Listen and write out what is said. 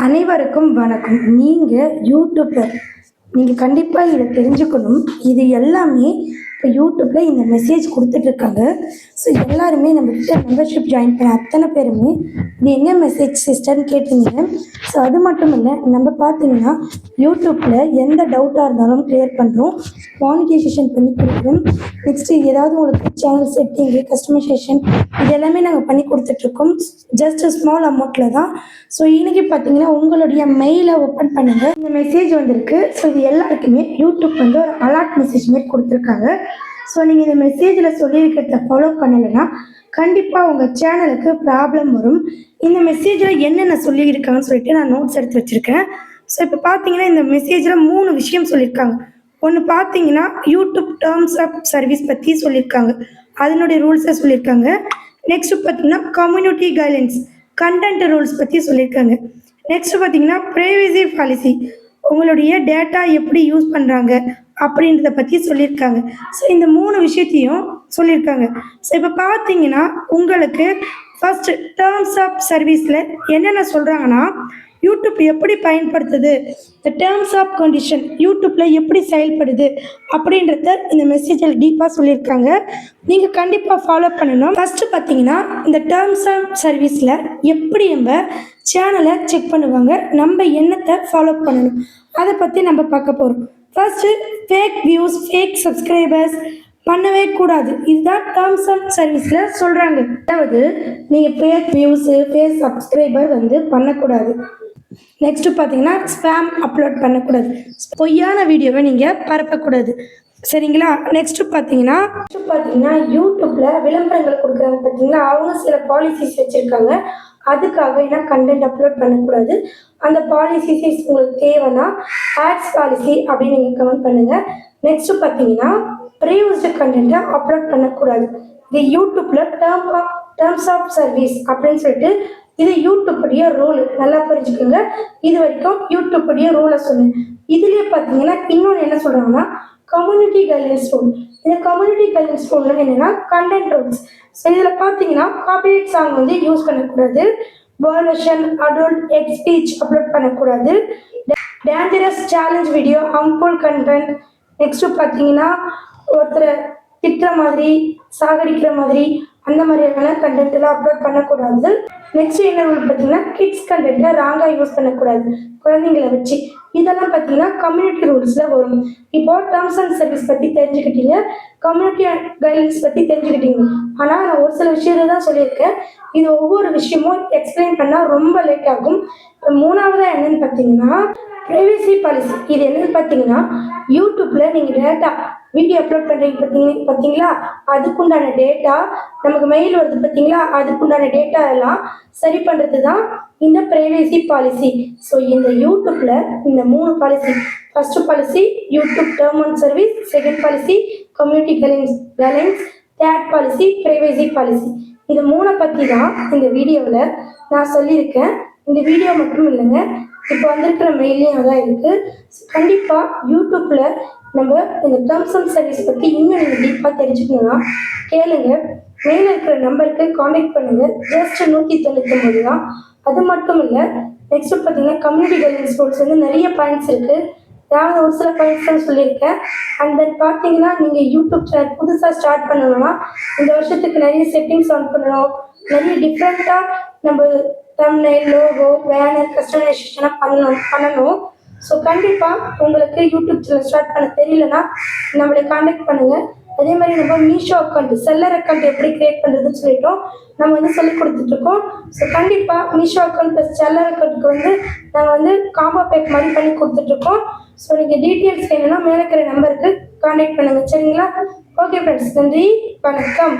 அனைவருக்கும் வணக்கம். நீங்கள் யூடியூபர், நீங்கள் கண்டிப்பாக இதை தெரிஞ்சுக்கணும். இது எல்லாமே இப்போ யூடியூப்பில் இந்த மெசேஜ் கொடுத்துட்ருக்காங்க. ஸோ எல்லாருமே நம்மக்கிட்ட மெம்பர்ஷிப் ஜாயின் பண்ண அத்தனை பேருமே இது என்ன மெசேஜ் சிஸ்டர்னு கேட்டிருந்தீங்க. ஸோ அது மட்டும் இல்லை, நம்ம பார்த்தீங்கன்னா யூடியூப்பில் எந்த டவுட்டாக இருந்தாலும் கிளியர் பண்ணுறோம், மானிட்டைசேஷன் பண்ணி கொடுக்குறோம். நெக்ஸ்ட்டு ஏதாவது உங்களுக்கு சேனல் செட்டிங்கு, கஸ்டமைசேஷன் இது எல்லாமே நாங்கள் பண்ணி கொடுத்துட்ருக்கோம். ஜஸ்ட் ஸ்மால் அமௌண்ட்டில் தான். ஸோ இன்றைக்கி பார்த்தீங்கன்னா உங்களுடைய மெயிலை ஓப்பன் பண்ணுங்கள், இந்த மெசேஜ் வந்திருக்கு. ஸோ இது எல்லாருக்குமே யூடியூப் வந்து ஒரு அலர்ட் மெசேஜ் மாரி கொடுத்துருக்காங்க. ஸோ நீங்கள் இந்த மெசேஜில் சொல்லியிருக்கிறத ஃபாலோ பண்ணலைன்னா கண்டிப்பாக உங்கள் சேனலுக்கு ப்ராப்ளம் வரும். இந்த மெசேஜில் என்னென்ன சொல்லியிருக்காங்கன்னு சொல்லிட்டு நான் நோட்ஸ் எடுத்து வச்சுருக்கேன். ஸோ இப்போ பார்த்தீங்கன்னா இந்த மெசேஜில் 3 விஷயம் சொல்லியிருக்காங்க. ஒன்று பார்த்தீங்கன்னா யூடியூப் டேர்ம்ஸ் ஆஃப் சர்வீஸ் பற்றி சொல்லியிருக்காங்க, அதனுடைய ரூல்ஸை சொல்லியிருக்காங்க. நெக்ஸ்ட்டு பார்த்தீங்கன்னா கம்யூனிட்டி கைட்லைன்ஸ், கண்டென்ட் ரூல்ஸ் பற்றி சொல்லியிருக்காங்க. நெக்ஸ்ட்டு பார்த்தீங்கன்னா ப்ரைவசி பாலிசி, உங்களுடைய டேட்டா எப்படி யூஸ் பண்ணுறாங்க அப்படின்றத பற்றி சொல்லியிருக்காங்க. ஸோ இந்த 3 விஷயத்தையும் சொல்லியிருக்காங்க. ஸோ இப்போ பார்த்தீங்கன்னா உங்களுக்கு ஃபஸ்ட்டு டேர்ம்ஸ் ஆஃப் சர்வீஸில் என்னென்ன சொல்கிறாங்கன்னா, யூடியூப் எப்படி பயன்படுத்துது, இந்த டேர்ம்ஸ் ஆஃப் கண்டிஷன் யூடியூப்பில் எப்படி செயல்படுது அப்படின்றத இந்த மெசேஜில் டீப்பாக சொல்லியிருக்காங்க. நீங்கள் கண்டிப்பாக ஃபாலோ பண்ணணும். ஃபஸ்ட்டு பார்த்தீங்கன்னா இந்த டேர்ம்ஸ் ஆஃப் சர்வீஸில் எப்படி நம்ம சேனலை செக் பண்ணுவாங்க, நம்ம என்னத்தை ஃபாலோ பண்ணணும், அதை பற்றி நம்ம பார்க்க போகிறோம். First fake views, fake subscribers பண்ணவே கூடாது. இதுதான் டேர்ம்ஸ் ஆஃப் சர்வீஸில் சொல்கிறாங்க. அதாவது நீங்கள் ஃபேக் வியூஸு, ஃபேக் சப்ஸ்கிரைபர் வந்து பண்ணக்கூடாது. நெக்ஸ்ட்டு பார்த்தீங்கன்னா ஸ்பேம் அப்லோட் பண்ணக்கூடாது, பொய்யான வீடியோவை நீங்கள் பரப்பக்கூடாது, சரிங்களா? நெக்ஸ்ட்டு பார்த்தீங்கன்னா யூடியூப்பில் விளம்பரங்கள் கொடுக்குறாங்க பார்த்தீங்களா, அவங்க சில பாலிசிஸ் வச்சுருக்காங்க. அதுக்காக என்ன கண்டென்ட் அப்லோட் பண்ணக்கூடாது. அந்த பாலிசிஸ் உங்களுக்கு தேவைன்னா ஆட்ஸ் பாலிசி அப்படின்னு நீங்கள் கமெண்ட் பண்ணுங்கள். நெக்ஸ்ட்டு பார்த்தீங்கன்னா ப்ரீயூஸ்டு கண்டென்ட்டை அப்லோட் பண்ணக்கூடாது. இது யூடியூப்பில் டேர்ம்ஸ் ஆஃப் சர்வீஸ் அப்படின்னு சொல்லிட்டு இது யூடியூப்புடைய ரூல், நல்லா புரிஞ்சுக்கோங்க. இது வரைக்கும் யூடியூப்புடைய ரூலை சொன்னேன். இதுலேயே பார்த்தீங்கன்னா இன்னொன்று என்ன சொல்கிறாங்கன்னா கம்யூனிட்டி கைட்லைன்ஸ் ரூல். இந்த கம்யூனிட்டி கைட்லைன்ஸ் ரூல்னா என்னென்னா கண்டென்ட் ரூல்ஸ். ஸோ இதில் பார்த்தீங்கன்னா காப்பிரைட் சாங் வந்து யூஸ் பண்ணக்கூடாது, வயலேஷன், அடல்ட், எட் ஸ்பீச் அப்லோட் பண்ணக்கூடாது, dangerous challenge video, harmful content. Next பார்த்தீங்கன்னா ஒருத்தரை திட்டுற மாதிரி, சாகடிக்கிற மாதிரி அந்த மாதிரியான கண்டென்ட்டெல்லாம் அப்லோட் பண்ணக்கூடாது. நெக்ஸ்ட் என்ன ரூல் பார்த்தீங்கன்னா கிட்ஸ் கண்டென்ட்டை ராங்காக யூஸ் பண்ணக்கூடாது, குழந்தைங்களை வச்சு. இதெல்லாம் பார்த்தீங்கன்னா கம்யூனிட்டி ரூல்ஸில் வரும். இப்போது டேர்ம்ஸ் அண்ட் சர்வீஸ் பற்றி தெரிஞ்சுக்கிட்டீங்க, கம்யூனிட்டி கைட்லைன்ஸ் பற்றி தெரிஞ்சுக்கிட்டீங்க. ஆனால் நான் ஒரு சில விஷயத்தை தான் சொல்லியிருக்கேன். இது ஒவ்வொரு விஷயமும் எக்ஸ்பிளைன் பண்ணால் ரொம்ப லேட் ஆகும். மூணாவதாக என்னென்னு பார்த்தீங்கன்னா ப்ரைவசி பாலிசி. இது என்னென்னு பார்த்தீங்கன்னா யூடியூப்பில் நீங்கள் டேட்டா வீடியோ அப்லோட் பண்ணுறீங்க பார்த்தீங்களா, அதுக்குண்டான டேட்டா நமக்கு மெயில் வருது பார்த்தீங்களா, அதுக்குண்டான டேட்டா எல்லாம் சரி பண்ணுறது தான் இந்த ப்ரைவசி பாலிசி. ஸோ இந்த யூடியூப்பில் இந்த 3 policy, first policy YouTube term and service, second policy community guidelines, third policy privacy policy. இது 3 பற்றி தான் இந்த வீடியோவில் நான் சொல்லியிருக்கேன். இந்த வீடியோ மட்டும் இல்லைங்க, இப்போ வந்திருக்கிற மெயிலையும் அதான் இருக்குது. கண்டிப்பாக யூடியூப்பில் நம்ம இந்த டேர்ம்ஸ் அண்ட் சர்வீஸ் பற்றி இன்னும் நீங்கள் டீப்பாக தெரிஞ்சுக்கணுன்னா கேளுங்க, மேலே இருக்கிற நம்பருக்கு காண்டாக்ட் பண்ணுங்கள். ஜஸ்ட் 199 தான். அது மட்டும் இல்லை, நெக்ஸ்ட்டு பார்த்தீங்கன்னா கம்யூனிட்டி கைட்லைன்ஸ் ரூல்ஸ் வந்து நிறைய பாயிண்ட்ஸ் இருக்குது. நான் ஒரு சில பாயிண்ட்ஸ் தான் சொல்லியிருக்கேன். அண்ட் தென் பார்த்தீங்கன்னா நீங்கள் யூடியூப் சேனல் புதுசாக ஸ்டார்ட் பண்ணணும்னா இந்த வருஷத்துக்கு நிறைய செட்டிங்ஸ் ஆன் பண்ணணும், நிறைய டிஃப்ரெண்ட்டாக நம்ம தம்ப்நெயில், லோகோ, பேனர், கஸ்டமைசேஷனாக பண்ணணும். ஸோ கண்டிப்பாக உங்களுக்கு யூடியூப் சேனல் ஸ்டார்ட் பண்ண தெரியலன்னா நம்மளை காண்டாக்ட் பண்ணுங்கள். அதே மாதிரி நம்ம மீஷோ அக்கௌண்ட், செல்லர் அக்கௌண்ட் எப்படி க்ரியேட் பண்ணுறதுன்னு சொல்லிட்டோம், நம்ம வந்து சொல்லி கொடுத்துட்ருக்கோம். ஸோ கண்டிப்பாக மீஷோ அக்கௌண்ட் ப்ளஸ் செல்லர் அக்கௌண்ட்டுக்கு வந்து நாங்கள் வந்து காம்போ பேக் மாதிரி பண்ணி கொடுத்துட்ருக்கோம். ஸோ நீங்கள் டீட்டெயில்ஸ் வேணும்னா மேலே இருக்கிற நம்பருக்கு காண்டாக்ட் பண்ணுங்கள், சரிங்களா? ஓகே ஃப்ரெண்ட்ஸ், நன்றி, வணக்கம்.